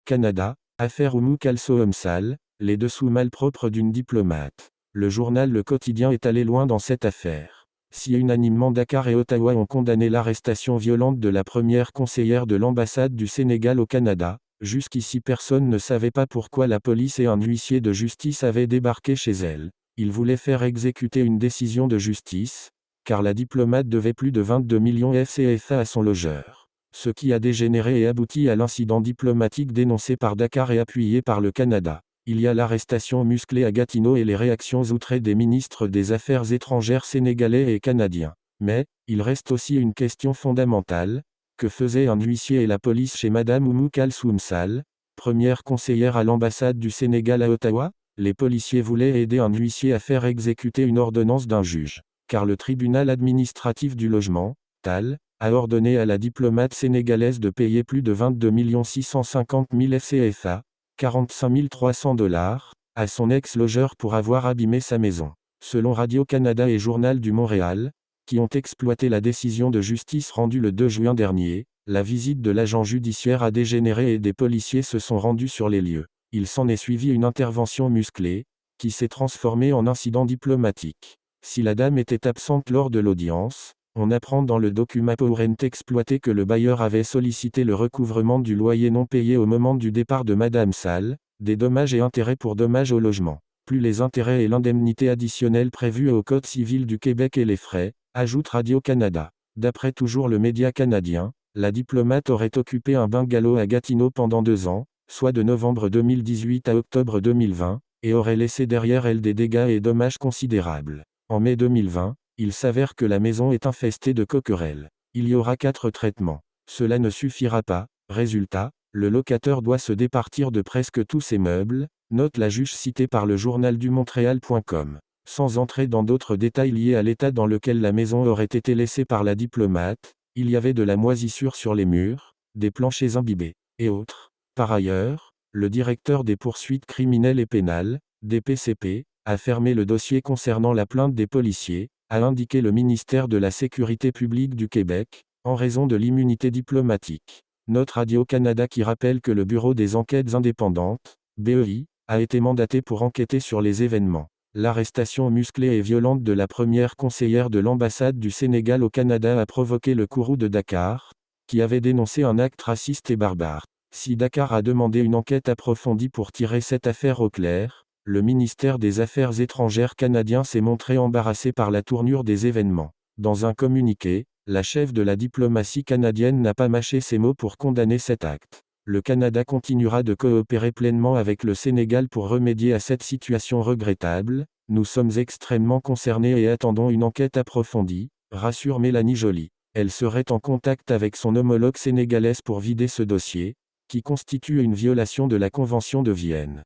Canada, affaire Oumou Kalsoum Sall, les dessous malpropres d'une diplomate. Le journal Le Quotidien est allé loin dans cette affaire. Si unanimement Dakar et Ottawa ont condamné l'arrestation violente de la première conseillère de l'ambassade du Sénégal au Canada, jusqu'ici personne ne savait pas pourquoi la police et un huissier de justice avaient débarqué chez elle. Ils voulaient faire exécuter une décision de justice, car la diplomate devait plus de 22 millions CFA à son logeur. Ce qui a dégénéré et abouti à l'incident diplomatique dénoncé par Dakar et appuyé par le Canada. Il y a l'arrestation musclée à Gatineau et les réactions outrées des ministres des Affaires étrangères sénégalais et canadiens. Mais, il reste aussi une question fondamentale. Que faisaient un huissier et la police chez Madame Oumou Kalsoum Sall, première conseillère à l'ambassade du Sénégal à Ottawa? Les policiers voulaient aider un huissier à faire exécuter une ordonnance d'un juge. Car le tribunal administratif du logement, TAL, a ordonné à la diplomate sénégalaise de payer plus de 22 650 000 CFA, 45 300 $, à son ex-logeur pour avoir abîmé sa maison. Selon Radio-Canada et Journal du Montréal, qui ont exploité la décision de justice rendue le 2 juin dernier, la visite de l'agent judiciaire a dégénéré et des policiers se sont rendus sur les lieux. Il s'en est suivi une intervention musclée, qui s'est transformée en incident diplomatique. Si la dame était absente lors de l'audience, on apprend dans le document Pourrent exploité que le bailleur avait sollicité le recouvrement du loyer non payé au moment du départ de Madame Sall, des dommages et intérêts pour dommages au logement, plus les intérêts et l'indemnité additionnelle prévue au Code civil du Québec et les frais, ajoute Radio-Canada. D'après toujours le média canadien, la diplomate aurait occupé un bungalow à Gatineau pendant 2 ans, soit de novembre 2018 à octobre 2020, et aurait laissé derrière elle des dégâts et dommages considérables. En mai 2020, il s'avère que la maison est infestée de coquerelles. Il y aura 4 traitements. Cela ne suffira pas. Résultat, le locataire doit se départir de presque tous ses meubles, note la juge citée par le journal du Montréal.com. Sans entrer dans d'autres détails liés à l'état dans lequel la maison aurait été laissée par la diplomate, il y avait de la moisissure sur les murs, des planchers imbibés, et autres. Par ailleurs, le directeur des poursuites criminelles et pénales, DPCP, a fermé le dossier concernant la plainte des policiers, a indiqué le ministère de la Sécurité publique du Québec, en raison de l'immunité diplomatique. Note Radio-Canada qui rappelle que le Bureau des enquêtes indépendantes, BEI, a été mandaté pour enquêter sur les événements. L'arrestation musclée et violente de la première conseillère de l'ambassade du Sénégal au Canada a provoqué le courroux de Dakar, qui avait dénoncé un acte raciste et barbare. Si Dakar a demandé une enquête approfondie pour tirer cette affaire au clair, le ministère des Affaires étrangères canadien s'est montré embarrassé par la tournure des événements. Dans un communiqué, la chef de la diplomatie canadienne n'a pas mâché ses mots pour condamner cet acte. Le Canada continuera de coopérer pleinement avec le Sénégal pour remédier à cette situation regrettable. Nous sommes extrêmement concernés et attendons une enquête approfondie, rassure Mélanie Joly. Elle serait en contact avec son homologue sénégalaise pour vider ce dossier, qui constitue une violation de la Convention de Vienne.